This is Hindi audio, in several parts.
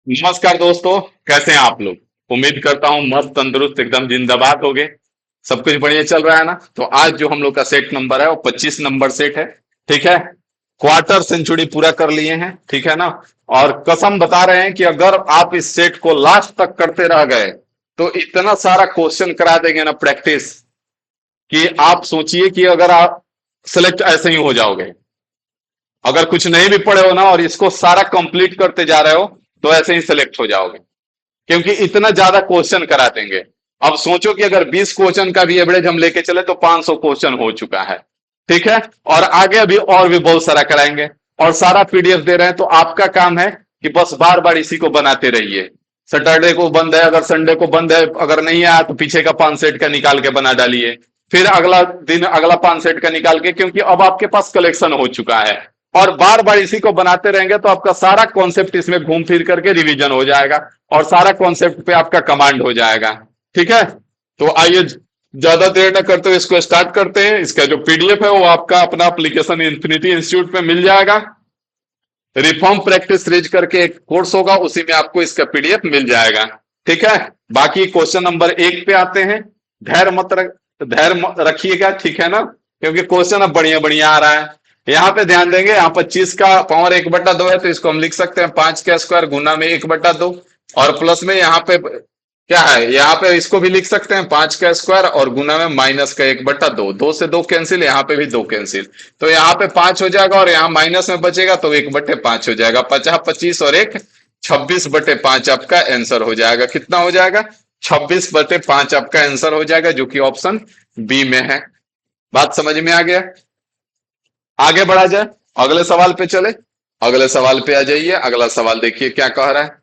नमस्कार दोस्तों। कैसे हैं आप लोग? उम्मीद करता हूं मस्त तंदुरुस्त एकदम जिंदाबाद होगे। सब कुछ बढ़िया चल रहा है ना? तो आज जो हम लोग का सेट नंबर है वो 25 नंबर सेट है। ठीक है। क्वार्टर सेंचुरी पूरा कर लिए हैं, ठीक है ना? और कसम बता रहे हैं कि अगर आप इस सेट को लास्ट तक करते रह गए तो इतना सारा क्वेश्चन करा देंगे ना प्रैक्टिस, कि आप सोचिए कि अगर आप सिलेक्ट ऐसे ही हो जाओगे। अगर कुछ नहीं भी पढ़े हो ना और इसको सारा कंप्लीट करते जा रहे हो तो ऐसे ही सिलेक्ट हो जाओगे, क्योंकि इतना ज्यादा क्वेश्चन करा देंगे। अब सोचो कि अगर 20 क्वेश्चन का भी एवरेज हम लेके चले तो 500 क्वेश्चन हो चुका है। ठीक है। और आगे अभी और भी बहुत सारा कराएंगे। और सारा पीडीएफ दे रहे हैं, तो आपका काम है कि बस बार बार इसी को बनाते रहिए। सैटरडे को बंद है, अगर संडे को बंद है, अगर नहीं आया तो पीछे का 5 सेट का निकाल के बना डालिए। फिर अगला दिन अगला 5 सेट का निकाल के, क्योंकि अब आपके पास कलेक्शन हो चुका है। और बार बार इसी को बनाते रहेंगे तो आपका सारा कॉन्सेप्ट इसमें घूम फिर करके रिवीजन हो जाएगा। और सारा कॉन्सेप्ट पे आपका कमांड हो जाएगा। ठीक है। तो आइए ज्यादा देर न करते हुए इसको स्टार्ट करते हैं। इसका जो पीडीएफ है वो आपका अपना एप्लीकेशन इन्फिनिटी इंस्टीट्यूट पे मिल जाएगा। रिफॉर्म प्रैक्टिस सीरीज करके एक कोर्स होगा, उसी में आपको इसका पीडीएफ मिल जाएगा। ठीक है। बाकी क्वेश्चन नंबर 1 पे आते हैं। धैर्य मत रख धैर्य रखिएगा, ठीक है ना? क्योंकि क्वेश्चन अब बढ़िया बढ़िया आ रहा है। यहाँ पे ध्यान देंगे, यहाँ 25 का पावर 1/2 है, तो इसको हम लिख सकते हैं 5 का स्क्वायर गुना में 1/2। और प्लस में यहाँ पे क्या है, यहाँ पे इसको भी लिख सकते हैं 5 का स्क्वायर और गुना में माइनस का 1/2। 2 से 2 कैंसिल, यहाँ पे भी 2 कैंसिल। तो यहाँ पे 5 हो जाएगा और यहाँ माइनस में बचेगा तो 1/5 हो जाएगा। 50 25 और 1 26/5 आपका आंसर हो जाएगा। कितना हो जाएगा? 26/5 आपका आंसर हो जाएगा, जो कि ऑप्शन बी में है। बात समझ में आ गया? आगे बढ़ा जाए, अगले सवाल पे चले। अगले सवाल पे आ जाइए। अगला सवाल देखिए क्या कह रहा है।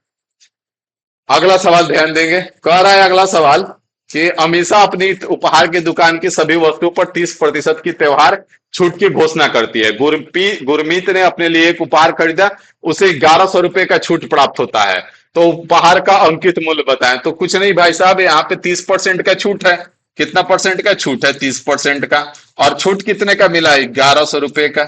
अगला सवाल ध्यान देंगे, कह रहा है अगला सवाल कि अमीषा अपनी उपहार की दुकान की सभी वस्तुओं पर 30% की त्योहार छूट की घोषणा करती है। गुरमीत ने अपने लिए एक उपहार खरीदा, उसे 1100 रुपए का छूट प्राप्त होता है। तो उपहार का अंकित मूल्य बताएं। तो कुछ नहीं भाई साहब, यहाँ पे 30% का छूट है। कितना परसेंट का छूट है? 30% का। और छूट कितने का मिला है? 1100 रुपए का,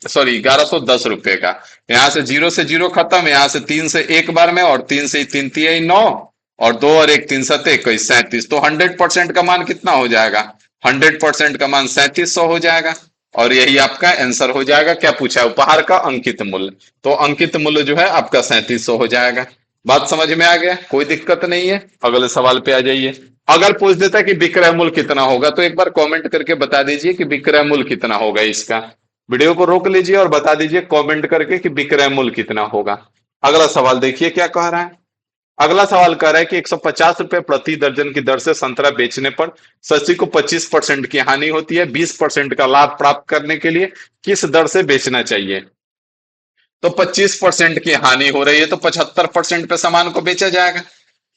सॉरी 1110 रुपए का। यहाँ से जीरो खत्म, यहाँ से 3 से एक बार में, और 3 से 3 तिहाई 9, और 2 और 1 3 7 21 37। तो 100% का मान कितना हो जाएगा? 100% का मान 3700 हो जाएगा। और यही आपका आंसर हो जाएगा। क्या पूछा है? उपहार का अंकित मूल्य। तो अंकित मूल्य जो है आपका 3700 हो जाएगा। बात समझ में आ गया? कोई दिक्कत नहीं है। अगले सवाल पे आ जाइए। अगर पूछ देता कि विक्रय मूल्य कितना होगा तो एक बार कमेंट करके बता दीजिए कि विक्रय मूल्य कितना होगा इसका। वीडियो को रोक लीजिए और बता दीजिए कमेंट करके कि विक्रय मूल्य कितना होगा। अगला सवाल देखिए क्या कह रहा है। अगला सवाल कह रहा है कि 150 रुपए प्रति दर्जन की दर से संतरा बेचने पर शशि को 25% की हानि होती है। 20% का लाभ प्राप्त करने के लिए किस दर से बेचना चाहिए? तो 25% की हानि हो रही है तो 75% पे सामान को बेचा जाएगा।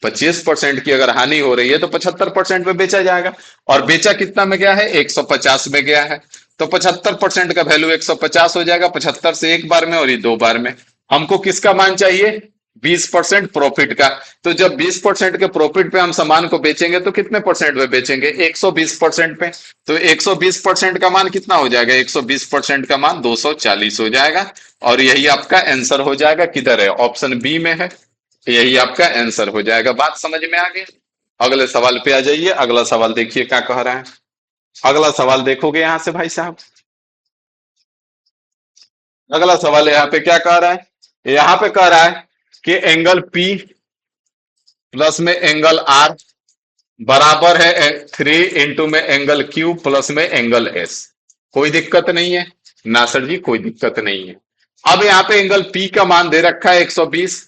25% की अगर हानि हो रही है तो 75% में बेचा जाएगा। और बेचा कितना में गया है? 150 में गया है। तो 75% का वैल्यू 150 हो जाएगा। 75 से एक बार में और ये 2 बार में। हमको किसका मान चाहिए? 20% प्रॉफिट का। तो जब 20% के प्रॉफिट पे हम सामान को बेचेंगे तो कितने परसेंट पे बेचेंगे? 120% पे। तो 120% का मान कितना हो जाएगा? 120% का मान 240 हो जाएगा। और यही आपका आंसर हो जाएगा। किधर है? ऑप्शन बी में है। यही आपका आंसर हो जाएगा। बात समझ में आ गई? अगले सवाल पे आ जाइए। अगला सवाल देखिए क्या कह रहा है। अगला सवाल देखोगे यहां से भाई साहब। अगला सवाल यहाँ पे क्या कह रहा है? यहाँ पे कह रहा है कि एंगल पी प्लस में एंगल आर बराबर है 3 में एंगल क्यू प्लस में एंगल एस। कोई दिक्कत नहीं है ना सर जी? कोई दिक्कत नहीं है। अब यहाँ पे एंगल पी का मान दे रखा है 120,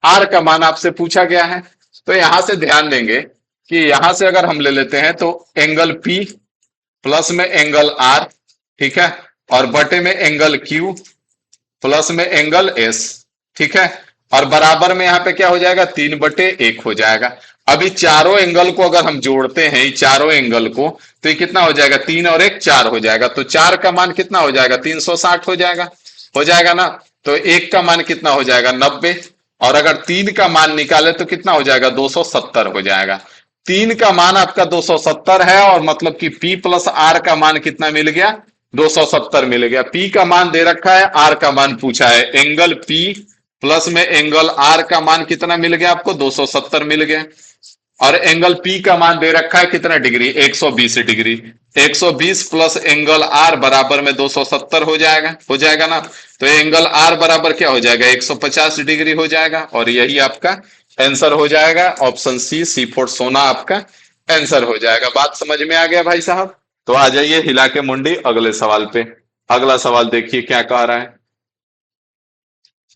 आर का मान आपसे पूछा गया है। तो यहां से ध्यान देंगे कि यहां से अगर हम ले लेते हैं तो एंगल पी प्लस में एंगल आर, ठीक है, और बटे में एंगल क्यू प्लस में एंगल एस, ठीक है, और बराबर में यहाँ पे क्या हो जाएगा? 3/1 हो जाएगा। अभी चारों एंगल को अगर हम जोड़ते हैं, चारों एंगल को, तो ये कितना हो जाएगा? 3 और 1 4 हो जाएगा। तो 4 का मान कितना हो जाएगा? 360 हो जाएगा। हो जाएगा ना? तो 1 का मान कितना हो जाएगा? 90। और अगर 3 का मान निकाले तो कितना हो जाएगा? 270 हो जाएगा। 3 का मान आपका 270 है, और मतलब कि P प्लस आर का मान कितना मिल गया? 270 मिल गया। P का मान दे रखा है, आर का मान पूछा है। एंगल P प्लस में एंगल आर का मान कितना मिल गया आपको, 270 मिल गया। और एंगल पी का मान दे रखा है कितना degree, 120 degree. 120 plus angle R बराबर में 270 हो जाएगा ना। तो एंगल आर बराबर क्या हो जाएगा, 150 डिग्री हो जाएगा। और यही आपका आंसर हो जाएगा, ऑप्शन सी, सी फॉर सोना आपका आंसर हो जाएगा। बात समझ में आ गया भाई साहब? तो आ जाइए हिला के मुंडी अगले सवाल पे। अगला सवाल देखिए क्या कह रहा है।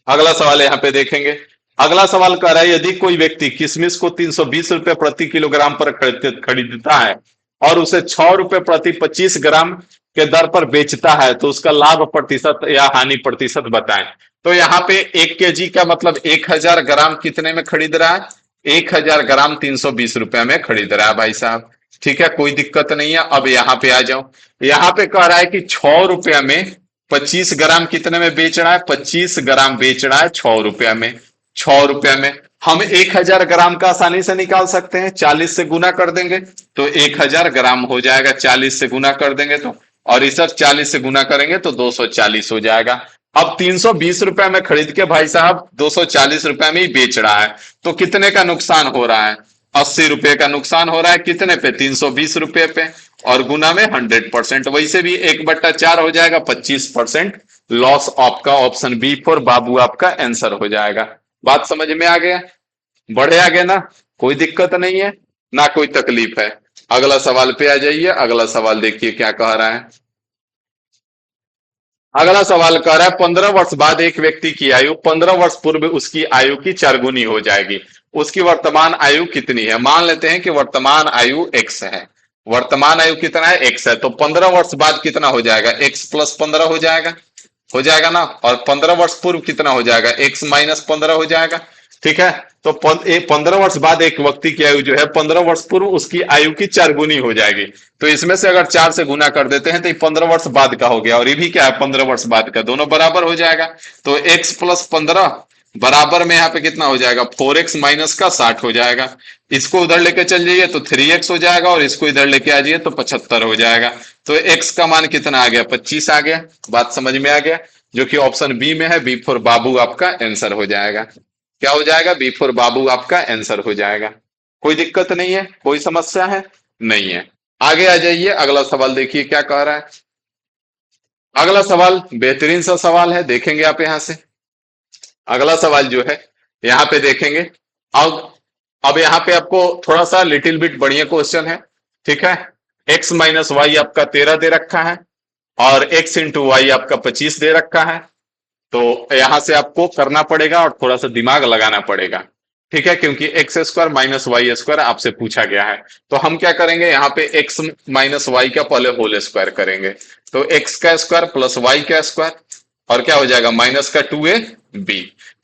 अगला सवाल यहाँ पे देखेंगे। अगला सवाल कह रहा है यदि कोई व्यक्ति किशमिश को 320 रुपए प्रति किलोग्राम पर खरीदता है और उसे 6 रुपए प्रति 25 ग्राम के दर पर बेचता है तो उसका लाभ प्रतिशत या हानि प्रतिशत बताएं। तो यहाँ पे 1 केजी का मतलब 1000 ग्राम कितने में खरीद रहा है, 1000 ग्राम 320 रुपए में खरीद रहा है भाई साहब। ठीक है, कोई दिक्कत नहीं है। अब यहाँ पे आ जाओ। यहाँ पे कह रहा है कि 6 रुपया में 25 ग्राम कितने में बेच रहा है, 25 ग्राम बेच रहा है 6 रुपया में। 6 रुपया में हम 1000 ग्राम का आसानी से निकाल सकते हैं, 40 से गुना कर देंगे तो 1000 ग्राम हो जाएगा, 40 से गुना कर देंगे तो, और इस 40 से गुना करेंगे तो 240 हो जाएगा। अब 320 रुपए में खरीद के भाई साहब 240 रुपए में ही बेच रहा है, तो कितने का नुकसान हो रहा है, 80 रुपए का नुकसान हो रहा है। कितने पे, 320 रुपए पे, और गुना में 100%, वैसे भी 1/4 हो जाएगा, 25% लॉस। आपका ऑप्शन बी फॉर बाबू आपका आंसर हो जाएगा। बात समझ में आ गया, बढ़े आगे ना, कोई दिक्कत नहीं है ना, कोई तकलीफ है। अगला सवाल पे आ जाइए। अगला सवाल देखिए क्या कह रहा है। अगला सवाल कह रहा है 15 वर्ष बाद एक व्यक्ति की आयु 15 वर्ष पूर्व उसकी आयु की 4 गुनी हो जाएगी। उसकी वर्तमान आयु कितनी है। मान लेते हैं कि वर्तमान आयु एक्स है। वर्तमान आयु कितना है, एक्स है। तो 15 वर्ष बाद कितना हो जाएगा, एक्स प्लस 15 हो जाएगा ना। और 15 वर्ष पूर्व कितना हो जाएगा, एक्स माइनस 15 हो जाएगा। ठीक है, तो 15 वर्ष बाद एक व्यक्ति की आयु जो है 15 वर्ष पूर्व उसकी आयु की 4 गुनी हो जाएगी। तो इसमें से अगर 4 से गुना कर देते हैं तो ये 15 वर्ष बाद का हो गया, और ये भी क्या है, 15 वर्ष बाद का, दोनों बराबर हो जाएगा। तो एक्स प्लस 15 बराबर में यहाँ पे कितना हो जाएगा, 4x माइनस का 60 हो जाएगा। इसको उधर लेके चल जाइए तो 3x हो जाएगा, और इसको इधर लेके आ जाइए तो 75 हो जाएगा। तो x का मान कितना आ गया, 25 आ गया। बात समझ में आ गया, जो कि ऑप्शन बी में है, बी फॉर बाबू आपका आंसर हो जाएगा। क्या हो जाएगा, बी फॉर बाबू आपका आंसर हो जाएगा। कोई दिक्कत नहीं है, कोई समस्या है नहीं है। आगे आ जाइए। अगला सवाल देखिए क्या कह रहा है। अगला सवाल बेहतरीन सा सवाल है, देखेंगे आप यहां से। अगला सवाल जो है यहाँ पे देखेंगे। अब यहाँ पे आपको थोड़ा सा लिटिल बिट बढ़िया क्वेश्चन है। ठीक है, एक्स माइनस वाई आपका 13 दे रखा है, और एक्स इंटू वाई आपका 25 दे रखा है। तो यहां से आपको करना पड़ेगा और थोड़ा सा दिमाग लगाना पड़ेगा। ठीक है, क्योंकि x square minus y square आपसे पूछा गया है। तो हम क्या करेंगे, यहाँ पे एक्स माइनस वाई का पहले होल स्क्वायर करेंगे। तो एक्स का स्क्वायर प्लस वाई का स्क्वायर, और क्या हो जाएगा, माइनस का 2ab।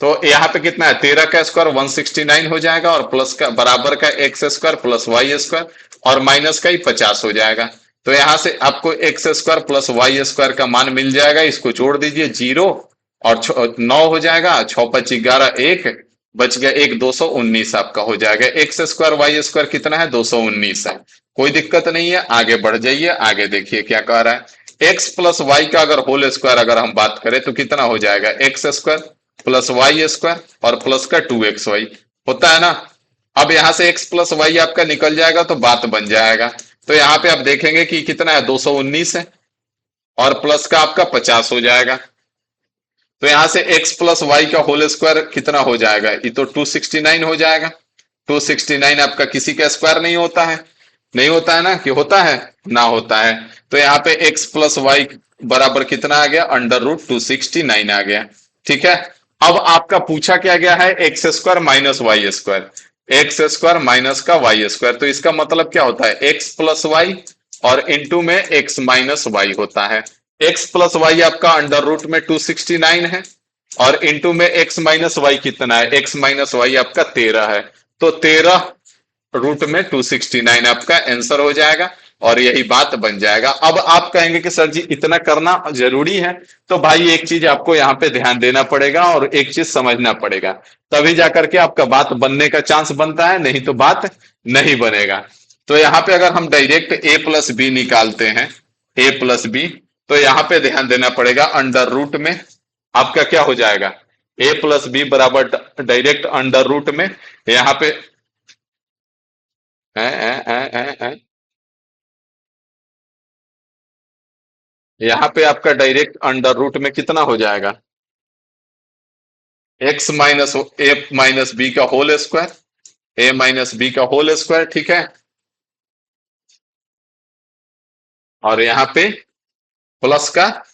तो यहाँ पे कितना है, 13 का स्क्वायर 169 हो जाएगा, और प्लस का बराबर का x square plus y square, और माइनस का ही 50 हो जाएगा। तो यहां से आपको x square plus y square का मान मिल जाएगा। इसको जोड़ दीजिए, 0 और 9 हो जाएगा, 6 5 11, 1 बच गया, 1 219 आपका हो जाएगा। एक्स स्क्वायर वाई स्क्वायर कितना है, 219 है। कोई दिक्कत नहीं है, आगे बढ़ जाइए। आगे देखिए क्या कह रहा है। एक्स प्लस वाई का अगर होल स्क्वायर अगर हम बात करें तो कितना हो जाएगा, x square plus y square और प्लस का 2xy होता है ना। अब यहां से x प्लस वाई आपका निकल जाएगा तो बात बन जाएगा। तो यहाँ पे आप देखेंगे कि कितना है, 219 है, और प्लस का आपका 50 हो जाएगा। तो यहां से x प्लस वाई का होल स्क्वायर कितना हो जाएगा, ये तो 269 हो जाएगा। 269 आपका किसी का स्क्वायर नहीं होता है, नहीं होता है ना, कि होता है ना, होता है। तो यहाँ पे x प्लस वाई बराबर कितना आ गया, √269 आ गया। ठीक है, अब आपका पूछा क्या गया है, x square minus y square, x square minus का वाई स्क्वायर। तो इसका मतलब क्या होता है, एक्स प्लस वाई और इंटू में एक्स माइनस वाई होता है। एक्स प्लस वाई आपका अंडर रूट में 269 है, और इंटू में एक्स माइनस वाई कितना है, एक्स माइनस वाई आपका 13 है। तो 13 रूट में 269 आपका आंसर हो जाएगा, और यही बात बन जाएगा। अब आप कहेंगे कि सर जी इतना करना जरूरी है, तो भाई एक चीज आपको यहाँ पे ध्यान देना पड़ेगा और एक चीज समझना पड़ेगा, तभी जाकर के आपका बात बनने का चांस बनता है, नहीं तो बात नहीं बनेगा। तो यहाँ पे अगर हम डायरेक्ट a प्लस बी निकालते हैं, a प्लस बी, तो यहाँ पे ध्यान देना पड़ेगा, अंडर रूट में आपका क्या हो जाएगा, ए प्लस बी बराबर डायरेक्ट अंडर रूट में, यहाँ पे यहाँ पे आपका डायरेक्ट अंडर रूट में कितना हो जाएगा, एक्स माइनस ए माइनस बी का होल स्क्वायर, ए माइनस बी का होल स्क्वायर, ठीक है। और यहाँ पे प्लस का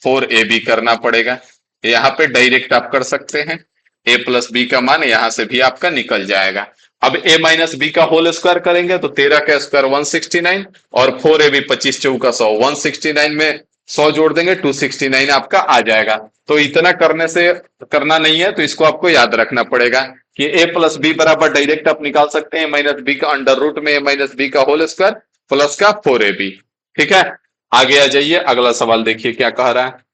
4ab करना पड़ेगा। यहाँ पे डायरेक्ट आप कर सकते हैं, ए प्लस बी का मान यहां से भी आपका निकल जाएगा। अब ए माइनस बी का होल स्क्वायर करेंगे तो 13 का स्क्वायर 169 और 4ab 25 चौका 100, 169 में 100 जोड़ देंगे 269 आपका आ जाएगा। तो इतना करने से करना नहीं है, तो इसको आपको याद रखना पड़ेगा कि ए प्लस बी बराबर डायरेक्ट आप निकाल सकते हैं माइनस बी का अंडर रूट में ए माइनस बी का होल स्क्वायर प्लस का 4ab, ठीक है। आगे आ जाइए, अगला सवाल देखिए क्या कह रहा है।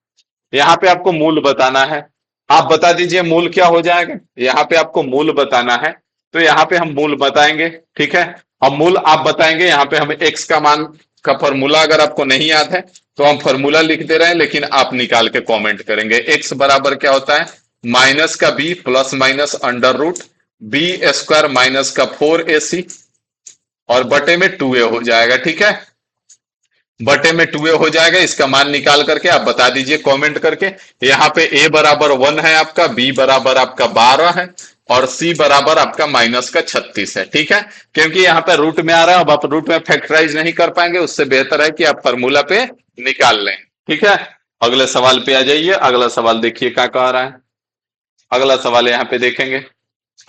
यहाँ पे आपको मूल बताना है, आप बता दीजिए मूल क्या हो जाएगा। यहाँ पे आपको मूल बताना है, तो यहाँ पे हम मूल बताएंगे, ठीक है। अब मूल आप बताएंगे, यहाँ पे हम एक्स का मान का फॉर्मूला अगर आपको नहीं याद है तो हम फॉर्मूला लिख दे रहे हैं, लेकिन आप निकाल के कमेंट करेंगे। एक्स बराबर क्या होता है, माइनस का b plus minus under root b square minus का 4ac और बटे में 2a हो जाएगा, ठीक है। बटे में 2a हो जाएगा, इसका मान निकाल करके आप बता दीजिए कमेंट करके। यहाँ पे a बराबर 1 है आपका, b बराबर आपका 12 है और c बराबर आपका माइनस का 36 है, ठीक है। क्योंकि यहाँ पे रूट में आ रहा है, अब आप रूट में फैक्टराइज नहीं कर पाएंगे, उससे बेहतर है कि आप फॉर्मूला पे निकाल लें, ठीक है। अगले सवाल पे आ जाइए, अगला सवाल देखिए क्या कह रहा है। अगला सवाल यहाँ पे देखेंगे।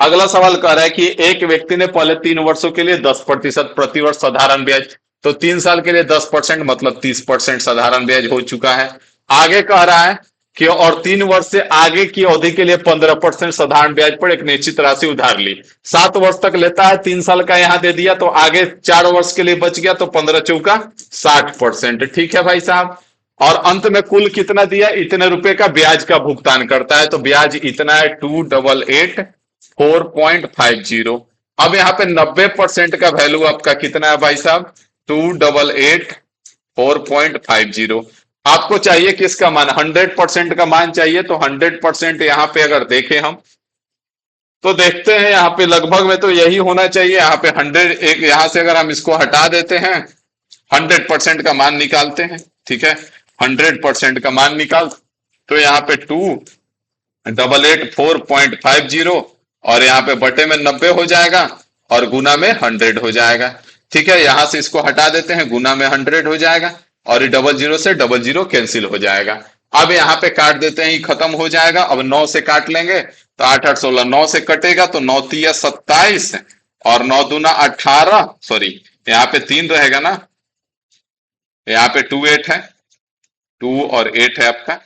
अगला सवाल कह रहा है कि एक व्यक्ति ने पहले 3 वर्षों के लिए 10% प्रतिवर्ष साधारण ब्याज, तो 3 साल के लिए 10% मतलब 30% साधारण ब्याज हो चुका है। आगे कह रहा है कि और 3 वर्ष से आगे की अवधि के लिए 15% साधारण ब्याज पर एक निश्चित राशि उधार ली। 7 वर्ष तक लेता है, 3 साल का यहां दे दिया, तो आगे 4 वर्ष के लिए बच गया, तो 15 चौका 60%, ठीक है भाई साहब। और अंत में कुल कितना दिया, इतने रुपए का ब्याज का भुगतान करता है, तो ब्याज इतना है 288 4.50। अब यहाँ पे 90% का वैल्यू आपका कितना है भाई साहब, 288 4.50। आपको चाहिए किसका मान, 100% का मान चाहिए, तो 100% यहाँ पे अगर देखें हम तो देखते हैं यहाँ पे लगभग में तो यही होना चाहिए। यहाँ पे 100, एक यहाँ से अगर हम इसको हटा देते हैं 100% का मान निकालते हैं, ठीक है। 100% का मान निकाल, तो यहाँ पे 288 4.50 और यहाँ पे बटे में 90 हो जाएगा और गुना में 100 हो जाएगा, ठीक है। यहां से इसको हटा देते हैं, गुना में 100 हो जाएगा और ये 00 से 00 कैंसिल हो जाएगा। अब यहाँ पे काट देते हैं, ये खत्म हो जाएगा। अब 9 से काट लेंगे तो 8 8 16, 9 से कटेगा तो 9 तिया 27 और 9 दूना 18, सॉरी यहाँ पे 3 रहेगा ना, यहाँ पे 2 8 है, 2 और 8 है आपका,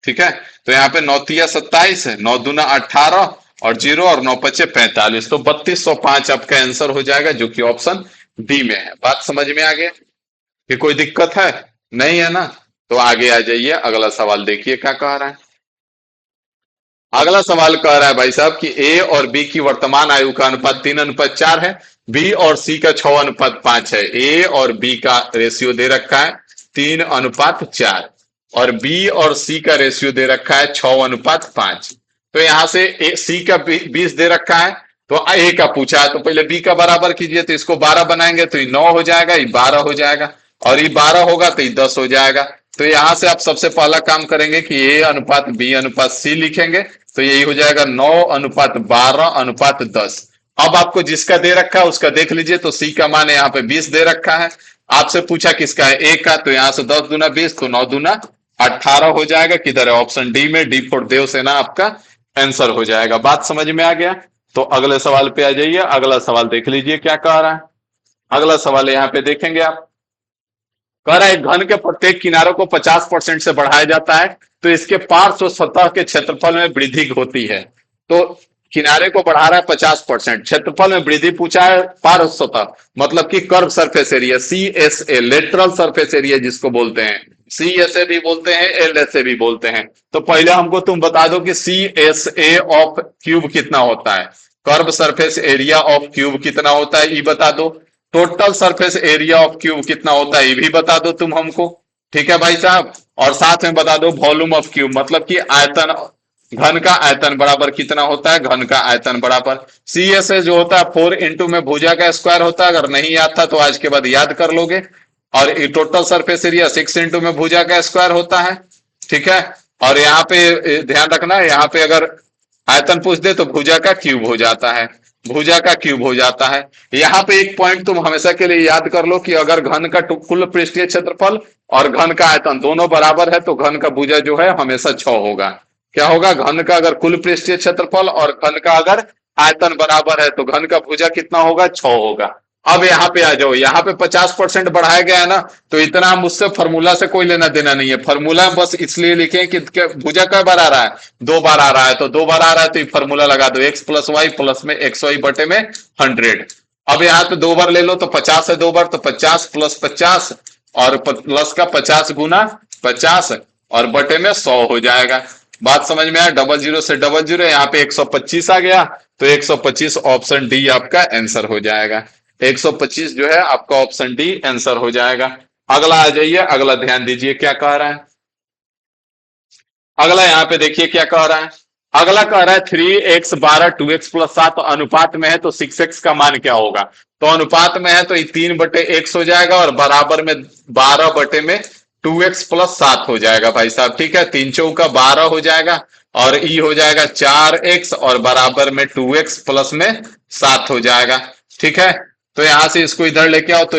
ठीक है। तो यहाँ पे 9 तिया 27 है, 9 दूना 18 और 0 और 9 पचे 45, तो 3205 आपका आंसर हो जाएगा, जो कि ऑप्शन डी में है। बात समझ में आ गया कि कोई दिक्कत है, नहीं है ना। तो आगे आ जाइए, अगला सवाल देखिए क्या कह रहा है। अगला सवाल कह रहा है भाई साहब कि ए और बी की वर्तमान आयु का अनुपात 3:4 है, बी और सी का 6:5 है। ए और बी का रेशियो दे रखा है 3:4 और बी और सी का रेशियो दे रखा है 6:5। तो यहां से सी का 20 दे रखा है, तो ए का पूछा है, तो पहले बी का बराबर कीजिए, तो इसको 12 बनाएंगे तो ये 9 हो जाएगा, ये 12 हो जाएगा और ये 12 होगा तो ये 10 हो जाएगा। तो यहां से आप सबसे पहला काम करेंगे कि ए अनुपात बी अनुपात सी लिखेंगे, तो यही हो जाएगा 9:12:10। अब आपको जिसका दे रखा है उसका देख लीजिए, तो सी का मान यहाँ पे 20 दे रखा है, आपसे पूछा किसका है, ए का, तो यहां से 10 दूना 20, तो 9 दूना 18 हो जाएगा। किधर है, ऑप्शन डी में, डी फॉर देवसेना आपका आंसर हो जाएगा। बात समझ में आ गया। तो अगले सवाल पे आ जाइए, अगला सवाल देख लीजिए क्या कह रहा है। अगला सवाल यहाँ पे देखेंगे आप, कह रहा है एक घन के प्रत्येक किनारों को 50% से बढ़ाया जाता है तो इसके पार्श्व सतह के क्षेत्रफल में वृद्धि होती है। तो किनारे को बढ़ा रहा है 50%, क्षेत्रफल में वृद्धि पूछा है, पार्श्व सतह मतलब कि curve surface area, C S A, lateral surface area जिसको बोलते हैं, सी एस ए भी बोलते हैं, एल एस ए भी बोलते हैं। तो पहले हमको तुम बता दो कि C S A of cube कितना होता है, curve surface area of cube कितना होता है ये बता दो, total surface area of cube कितना होता है ये भी बता दो तुम हमको, ठीक है भाई साहब। और साथ में बता दो वॉल्यूम ऑफ क्यूब, मतलब कि आयतन घन का आयतन बराबर कितना होता है, घन का आयतन बराबर सी एस ए जो होता है 4 इंटू में भुजा का स्क्वायर होता है, अगर नहीं आता तो आज के बाद याद कर लोगे। और टोटल सरफेस एरिया 6 इंटू में भुजा का स्क्वायर होता है, ठीक है। और यहाँ पे ध्यान रखना, यहाँ पे अगर आयतन पूछ दे तो भुजा का क्यूब हो जाता है, भुजा का क्यूब हो जाता है। यहाँ पे एक पॉइंट तुम हमेशा के लिए याद कर लो कि अगर घन का कुल पृष्ठीय क्षेत्रफल और घन का आयतन दोनों बराबर है तो घन का भुजा जो है हमेशा 6 होगा। क्या होगा, घन का अगर कुल पृष्ठीय क्षेत्रफल और घन का अगर आयतन बराबर है तो घन का भुजा कितना होगा, 6 होगा। अब यहाँ पे आ जाओ, यहाँ पे 50% बढ़ाया गया है ना, तो इतना मुझसे फॉर्मूला से कोई लेना देना नहीं है। फॉर्मूला बस इसलिए लिखे कि भुजा कई बार आ रहा है, 2 बार आ रहा है, तो 2 बार आ रहा है तो ये फॉर्मूला लगा दो, एक्स प्लस वाई प्लस में एक्स वाई बटे में 100। अब यहाँ पे 2 बार ले लो तो 50 है, 2 बार तो 50 प्लस 50 और प्लस का 50 गुना 50 और बटे में 100 हो जाएगा। बात समझ में आया, डबल जीरो से डबल जीरो, यहाँ पे 125 आ गया, तो 125 ऑप्शन डी आपका आंसर हो जाएगा। 125 जो है आपका ऑप्शन डी आंसर हो जाएगा। अगला आ जाइए, अगला ध्यान दीजिए क्या कह रहा है। अगला यहाँ पे देखिए क्या कह रहा है। अगला कह रहा है 3x 12 2x प्लस 7 अनुपात में है तो 6x का मान क्या होगा। तो अनुपात में है तो ये 3/x हो जाएगा और बराबर में 12/में 2x प्लस 7 हो जाएगा भाई साहब, ठीक है। 3 चौका 12 हो जाएगा और ई हो जाएगा 4x और बराबर में 2x प्लस में 7 हो जाएगा, ठीक है। तो यहां से इसको इधर लेके आओ तो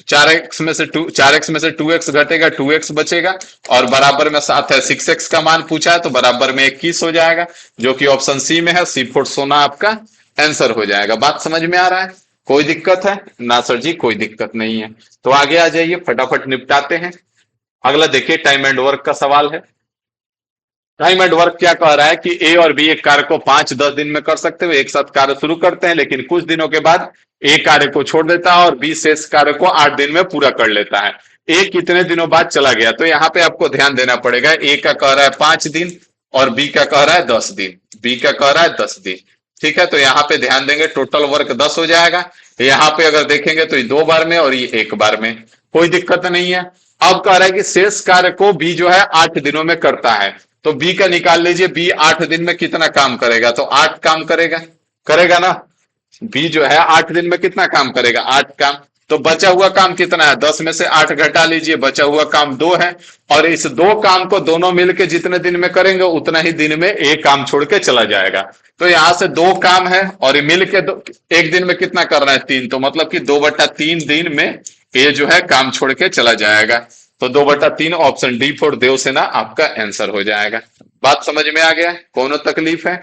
4x में से 2x घटेगा, 2x बचेगा और बराबर में 7 है। 6x का मान पूछा है तो बराबर में 21 हो जाएगा, जो कि ऑप्शन सी में है। सी फोर सोना आपका आंसर हो जाएगा। बात समझ में आ रहा है, कोई दिक्कत है ना सर जी, कोई दिक्कत नहीं है। तो आगे आ जाइए, फटाफट निपटाते हैं। अगला देखिए, टाइम एंड वर्क का सवाल है। टाइम एंड वर्क क्या कह रहा है कि ए और बी एक कार्य को 5-10 दिन में कर सकते हुए एक साथ कार्य शुरू करते हैं, लेकिन कुछ दिनों के बाद ए कार्य को छोड़ देता है और बी शेष कार्य को 8 दिन में पूरा कर लेता है। ए कितने दिनों बाद चला गया, तो यहाँ पे आपको ध्यान देना पड़ेगा। ए का कह रहा है 5 दिन और बी का कह रहा है 10 दिन, बी का कह रहा है 10 दिन, ठीक है। तो यहाँ पे ध्यान देंगे, टोटल वर्क 10 हो जाएगा। यहाँ पे अगर देखेंगे तो ये 2 बार में और ये 1 बार में, कोई दिक्कत नहीं है। अब कह रहा है कि शेष कार्य को बी जो है 8 दिनों में करता है, तो बी का निकाल लीजिए, बी 8 दिन में कितना काम करेगा, तो 8 काम करेगा, करेगा ना। बी जो है 8 दिन में कितना काम करेगा, 8 काम। तो बचा हुआ काम कितना है, 10 में से 8 घटा लीजिए, बचा हुआ काम 2 है। और इस 2 काम को दोनों मिलकर जितने दिन में करेंगे उतना ही दिन में एक काम छोड़ के चला जाएगा। तो यहां से 2 काम है और मिल के एक दिन में कितना कर रहा है, 3, तो मतलब कि 2/3 दिन में ये जो है काम छोड़ के चला जाएगा। तो 2/3 ऑप्शन डी फॉर देवसेना आपका आंसर हो जाएगा। बात समझ में आ गया, कोनो तकलीफ है,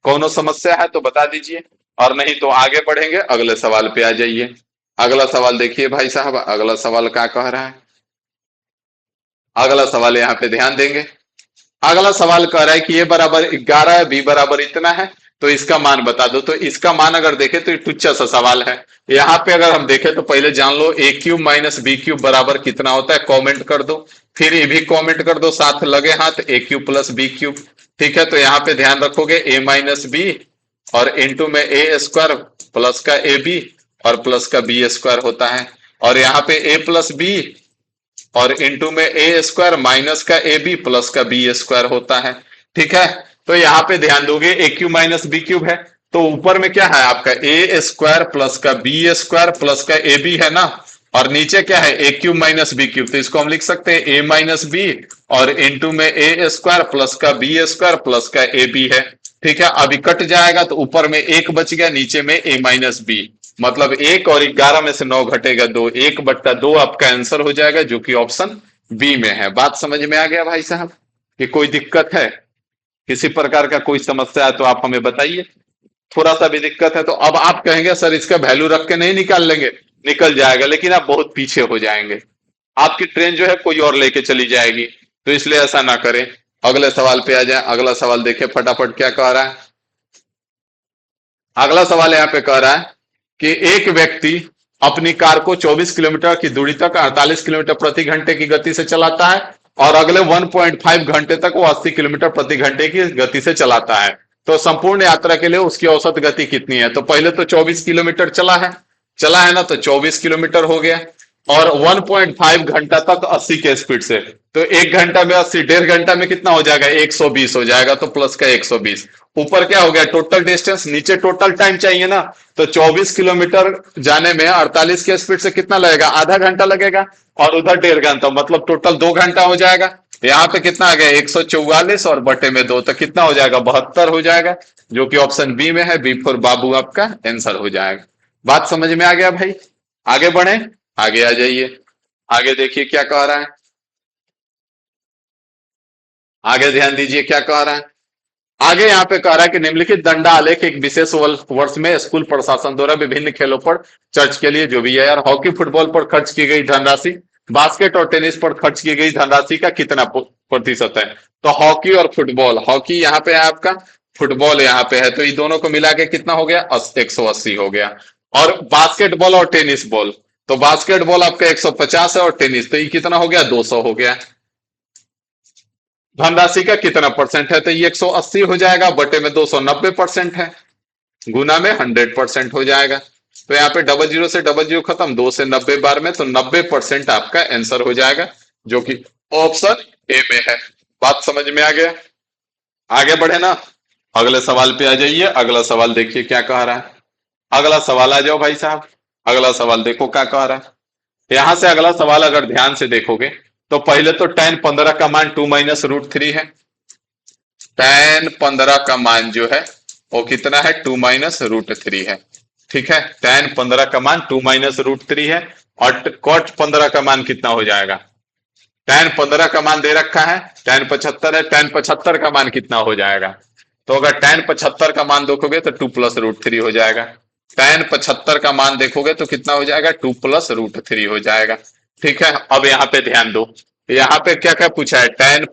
कोनो समस्या है तो बता दीजिए, और नहीं तो आगे बढ़ेंगे, अगले सवाल पे आ जाइए। अगला सवाल देखिए भाई साहब, अगला सवाल क्या कह रहा है। अगला सवाल यहाँ पे ध्यान देंगे। अगला सवाल कह रहा है कि ए बराबर 11 है, बी बराबर इतना है, तो इसका मान बता दो। तो इसका मान अगर देखें तो ये तुच्छ सा सवाल है। यहाँ पे अगर हम देखें तो पहले जान लो ए क्यूब माइनस बी क्यूब बराबर कितना होता है, कमेंट कर दो। फिर ये भी कमेंट कर दो, साथ लगे हाथ, ए क्यूब प्लस बी क्यूब, ठीक है। तो यहाँ पे ध्यान रखोगे ए माइनस बी और इंटू में ए स्क्वायर प्लस का ए बी और प्लस का बी स्क्वायर होता है। और यहाँ पे ए प्लस बी और इंटू में ए स्क्वायर माइनस का ए बी प्लस का बी स्क्वायर होता है, ठीक है। तो यहाँ पे ध्यान दोगे ए क्यूब माइनस बी क्यूब है, तो ऊपर में क्या है आपका ए स्क्वायर प्लस का बी स्क्वायर प्लस का ए बी है ना, और नीचे क्या है ए क्यूब माइनस बी क्यूब, तो इसको हम लिख सकते हैं ए माइनस बी और इंटू में ए स्क्वायर प्लस का बी स्क्वायर प्लस का ए बी है, ठीक है। अभी कट जाएगा तो ऊपर में 1 बच गया, नीचे में ए माइनस बी, मतलब 1 और 11 में से 9 घटेगा 2, 1/2 आपका आंसर हो जाएगा, जो कि ऑप्शन बी में है। बात समझ में आ गया भाई साहब, कि कोई दिक्कत है, किसी प्रकार का कोई समस्या है तो आप हमें बताइए। थोड़ा सा भी दिक्कत है तो अब आप कहेंगे सर इसका वैल्यू रख के नहीं निकाल लेंगे, निकल जाएगा, लेकिन आप बहुत पीछे हो जाएंगे, आपकी ट्रेन जो है कोई और लेके चली जाएगी, तो इसलिए ऐसा ना करें। अगले सवाल पे आ जाए। अगला सवाल देखिए फटाफट क्या कह रहा है। अगला सवाल यहाँ पे कह रहा है कि एक व्यक्ति अपनी कार को 24 किलोमीटर की दूरी तक 48 किलोमीटर प्रति घंटे की गति से चलाता है और अगले 1.5 घंटे तक वो 80 किलोमीटर प्रति घंटे की गति से चलाता है। तो संपूर्ण यात्रा के लिए उसकी औसत गति कितनी है। तो पहले तो 24 किलोमीटर चला है ना, तो 24 किलोमीटर हो गया। और 1.5 घंटा तक 80 के स्पीड से। तो 1 घंटा में 80, 1.5 घंटा में कितना हो जाएगा, 120 हो जाएगा। तो प्लस का 120। ऊपर क्या हो गया, टोटल डिस्टेंस, नीचे टोटल टाइम चाहिए ना। तो 24 किलोमीटर जाने में 48 के स्पीड से कितना लगेगा, आधा घंटा लगेगा। और उधर 1.5 घंटा, मतलब टोटल 2 घंटा हो जाएगा। यहाँ पे कितना आ गया, 144 और बटे में 2, तो कितना हो जाएगा, 72 हो जाएगा। जो कि ऑप्शन बी में है, बी फॉर बाबू आपका आंसर हो जाएगा। बात समझ में आ गया भाई? आगे बढ़े, आगे आ जाइए। आगे देखिए क्या कह रहा है, आगे ध्यान दीजिए क्या कह रहा है। आगे यहाँ पे कह रहा है कि निम्नलिखित दंड आलेख एक विशेष वर्ष में स्कूल प्रशासन द्वारा विभिन्न खेलों पर चर्च के लिए, जो भी है यार, हॉकी फुटबॉल पर खर्च की गई धनराशि, बास्केट और टेनिस पर खर्च की गई धनराशि का कितना प्रतिशत है। तो हॉकी और फुटबॉल, हॉकी यहाँ पे है आपका, फुटबॉल यहाँ पे है, तो ये दोनों को मिला के कितना हो गया, 180 हो गया। और बास्केटबॉल और टेनिस बॉल, तो बास्केटबॉल आपका 150 है और टेनिस, तो ये कितना हो गया, 200 हो गया। धनराशि का कितना परसेंट है, तो ये 180 हो जाएगा, बटे में 200 90% है, गुना में 100% हो जाएगा। तो यहाँ पे डबल जीरो से डबल जीरो खत्म, 2 से 90 बार में, तो 90% आपका आंसर हो जाएगा, जो कि ऑप्शन ए में है। बात समझ में आ गया? आगे बढ़े ना, अगले सवाल पे आ जाइए। अगला सवाल देखिए क्या कह रहा है। अगला सवाल आ जाओ भाई साहब। अगला सवाल देखो क्या कह रहा है। यहां से अगला सवाल अगर ध्यान से देखोगे, तो पहले तो tan 15 का मान 2 - √3 है। tan 15 का मान जो है वो कितना है, 2 - √3 है। ठीक है, tan 15 का मान 2 - √3 है। और cot 15 का मान कितना हो जाएगा, tan 15 का मान दे रखा है, tan 75 है, tan 75 का मान कितना हो जाएगा। तो अगर tan 75 का मान देखोगे तो 2 + √3 हो जाएगा। tan 75 का मान देखोगे तो कितना हो जाएगा, 2 + √3 हो जाएगा। ठीक है, अब यहाँ पे ध्यान दो, यहाँ पे क्या क्या पूछा है, tan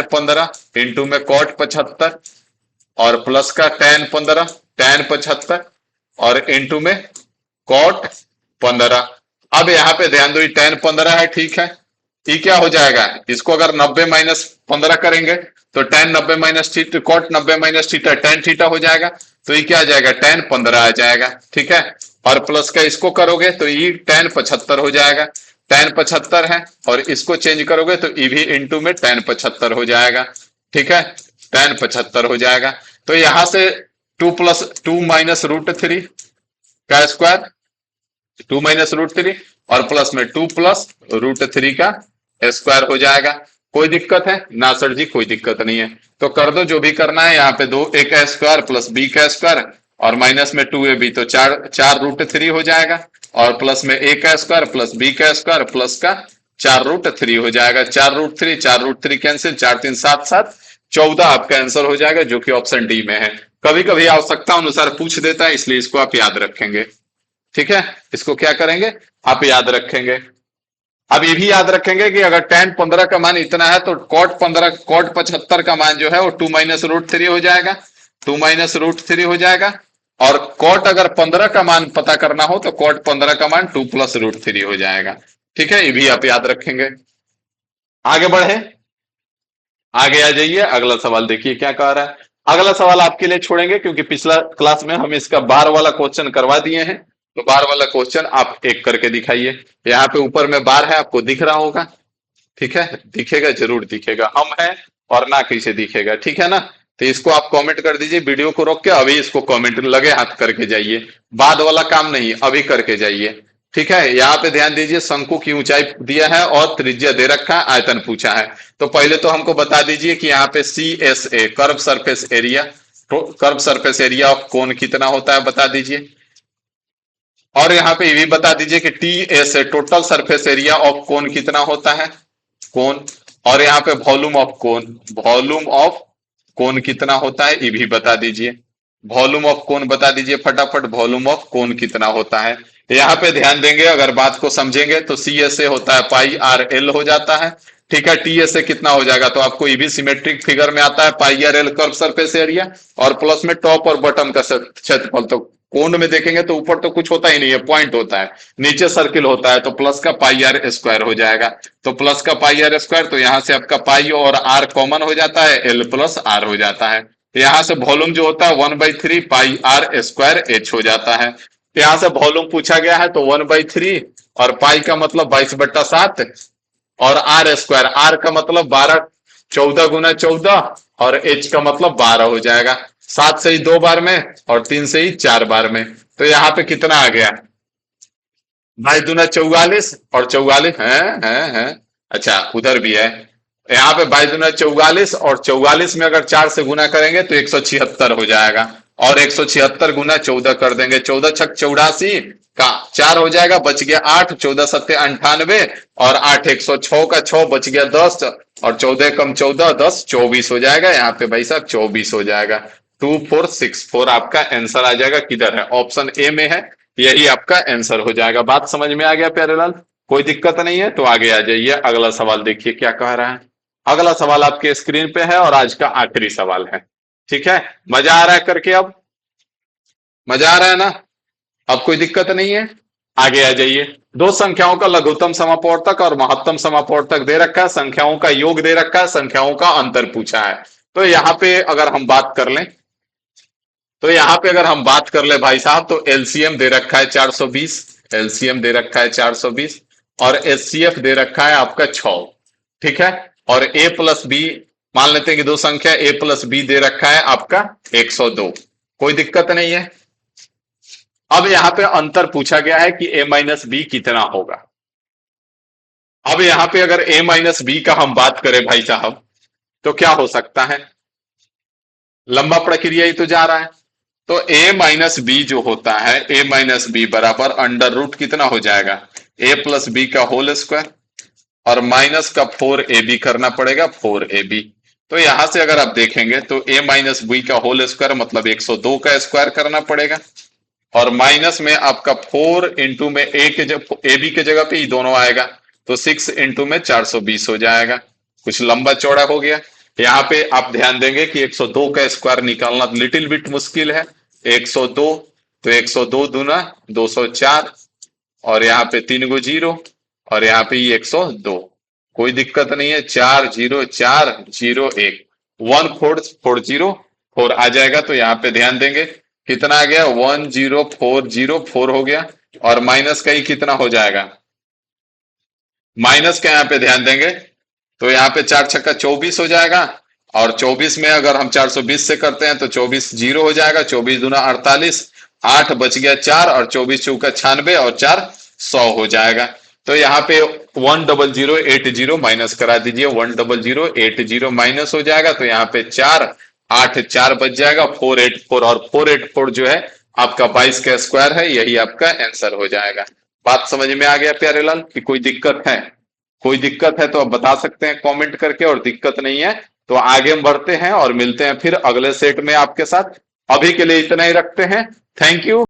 15 इंटू में cot 75 और प्लस का tan 15 और इंटू में cot 15। अब यहाँ पे ध्यान दो, ये tan 15 है, ठीक है। ये क्या हो जाएगा, इसको अगर 90 - 15 करेंगे तो tan 90 - cot 90 - tan थीटा हो जाएगा। तो ये क्या आ जाएगा, tan 15 आ जाएगा। ठीक है, और प्लस का इसको करोगे तो ये tan 75 हो जाएगा। tan 75 है, और इसको चेंज करोगे तो ये भी इंटू में tan 75 हो जाएगा। ठीक है, tan 75 हो जाएगा। तो यहां से 2 + 2 - √3 का स्क्वायर, 2 - √3 और प्लस में 2 + √3 का स्क्वायर हो जाएगा। कोई दिक्कत है ना सर जी, कोई दिक्कत नहीं है। तो कर दो जो भी करना है, यहाँ पे 2 a का स्क्वायर प्लस b का स्क्वायर और माइनस में 2ab, तो 4 √3 हो जाएगा। और प्लस में a का स्क्वायर प्लस b का स्क्वायर प्लस का 4 √3 हो जाएगा। 4 √3 4 √3 कैंसिल, 4 3 7 7 14 आपका आंसर हो जाएगा, जो कि ऑप्शन डी में है। कभी कभी आवश्यकता अनुसार पूछ देता है, इसलिए इसको आप याद रखेंगे। ठीक है, इसको क्या करेंगे, आप याद रखेंगे। अब ये भी याद रखेंगे कि अगर tan 15 का मान इतना है तो cot 75 का मान जो है वो 2 - √3 हो जाएगा, 2 - √3 हो जाएगा। और cot अगर 15 का मान पता करना हो तो cot 15 का मान 2 + √3 हो जाएगा। ठीक है, ये भी आप याद रखेंगे। आगे बढ़े, आगे आ जाइए। अगला सवाल देखिए क्या कह रहा है। अगला सवाल आपके लिए छोड़ेंगे क्योंकि पिछला क्लास में हम इसका बार वाला क्वेश्चन करवा दिए हैं। तो बार वाला क्वेश्चन आप एक करके दिखाइए। यहाँ पे ऊपर में बार है, आपको दिख रहा होगा। ठीक है, दिखेगा, जरूर दिखेगा, हम है और ना किसे दिखेगा। ठीक है ना, तो इसको आप कमेंट कर दीजिए, वीडियो को रोक के अभी इसको कमेंट लगे हाथ करके जाइए। बाद वाला काम नहीं, अभी करके जाइए। ठीक है, यहाँ पे ध्यान दीजिए, शंकु की ऊंचाई दिया है और त्रिज्या दे रखा है, आयतन पूछा है। तो पहले तो हमको बता दीजिए कि यहाँ पे CSA curve surface area, curve surface area of cone कितना होता है बता दीजिए। और यहाँ पे ये भी बता दीजिए कि TSA total surface area of cone कितना होता है, कोन। और यहाँ पे volume of cone, volume of cone कितना होता है ये भी बता दीजिए। वॉल्यूम ऑफ कोन बता दीजिए फटाफट, वॉल्यूम ऑफ कोन कितना होता है। यहाँ पे ध्यान देंगे, अगर बात को समझेंगे तो CSA होता है πRL हो जाता है। ठीक है, TSA कितना हो जाएगा, तो आपको ये भी सिमेट्रिक फिगर में आता है πRL कर्व सरफेस एरिया और प्लस में टॉप और बॉटम का क्षेत्रफल। तो कोण में देखेंगे तो ऊपर तो कुछ होता ही नहीं है, पॉइंट होता है, नीचे सर्किल होता है, तो प्लस का πR² हो जाएगा। तो प्लस का πR², तो यहां से आपका पाई और आर कॉमन हो जाता है, L + R हो जाता है। तो यहां से वॉल्यूम जो होता है 1/3 πR² H हो जाता है। यहां से वॉल्यूम पूछा गया है तो 1/3, और पाई का मतलब 22/7, और आर स्क्वायर, आर का मतलब 12, 14 × 14, और एच का मतलब 12 हो जाएगा। 7 से ही 2 बार में और 3 से ही 4 बार में। तो यहाँ पे कितना आ गया? 22×4 और 44 है। अच्छा उधर भी है। यहाँ पे 22×4 और 44 में अगर 4 से गुना करेंगे तो 176 हो जाएगा, और 176 × 14 कर देंगे, 14×6 = 84 का 4 हो जाएगा, बच गया 8, 14×7 = 98, और 8 106 का 6 बच गया 10, और 14 × 14 10, 24 हो जाएगा। यहाँ पे भाई साहब 24 हो जाएगा। 2464 आपका आंसर आ जाएगा। किधर है? ऑप्शन ए में है। यही आपका आंसर हो जाएगा। बात समझ में आ गया प्यारेलाल? कोई दिक्कत नहीं है तो आगे आ जाइए। अगला सवाल देखिए क्या कह रहा है। अगला सवाल आपके स्क्रीन पे है और आज का आखिरी सवाल है। ठीक है, मजा आ रहा है करके? अब मजा आ रहा है ना? अब कोई दिक्कत नहीं है? आगे आ जाइए। दो संख्याओं का लघुत्तम समापवर्तक और महत्तम समापवर्तक दे रखा है, संख्याओं का योग दे रखा है, संख्याओं का अंतर पूछा है। तो यहां पे अगर हम बात कर लें, भाई साहब, तो एलसीएम दे रखा है 420, एलसीएम दे रखा है 420, और एचसीएफ दे रखा है आपका 6। ठीक है, और ए प्लस बी, मान लेते हैं कि दो संख्या ए प्लस बी दे रखा है आपका 102। कोई दिक्कत नहीं है। अब यहां पे अंतर पूछा गया है कि ए माइनस बी कितना होगा। अब यहां पे अगर ए माइनस बी का हम बात करें भाई साहब, तो क्या हो सकता है? लंबा प्रक्रिया ही तो जा रहा है। तो ए माइनस बी जो होता है, ए माइनस बी बराबर अंडर रूट कितना हो जाएगा? ए प्लस बी का होल स्क्वायर, और माइनस का 4ab करना पड़ेगा, 4ab। तो यहां से अगर आप देखेंगे तो ए माइनस बी का होल स्क्वायर मतलब 102 का स्क्वायर करना पड़ेगा, और माइनस में आपका 4 इंटू में ए के ए बी के जगह पे ही दोनों आएगा, तो 6 इंटू में 420 हो जाएगा। कुछ लंबा चौड़ा हो गया। यहाँ पे आप ध्यान देंगे कि 102 का स्क्वायर निकालना लिटिल बिट मुश्किल है। 102, तो 102 दूना 204, और यहाँ पे 3 गो जीरो, और यहाँ पे 102। कोई दिक्कत नहीं है। 40401, 14404 आ जाएगा। तो यहाँ पे ध्यान देंगे कितना आ गया? 10404 हो गया, और माइनस का ही कितना हो जाएगा? माइनस का यहाँ पे ध्यान देंगे तो यहाँ पे 4×6 = 24 हो जाएगा, और 24 में अगर हम 420 से करते हैं तो 24 जीरो हो जाएगा, 24 दूना 48, 8 बच गया 4, और 24 चौका 96, और 4 100 हो जाएगा। तो यहाँ पे 10080 माइनस करा दीजिए, 10080 माइनस हो जाएगा, तो यहाँ पे 4 8 4 बच जाएगा, 484, और 484 जो है आपका 22 का स्क्वायर है। यही आपका आंसर हो जाएगा। बात समझ में आ गया प्यारेलाल कि कोई दिक्कत है? कोई दिक्कत है तो आप बता सकते हैं कमेंट करके, और दिक्कत नहीं है तो आगे हम बढ़ते हैं और मिलते हैं फिर अगले सेट में आपके साथ। अभी के लिए इतना ही रखते हैं। Thank you.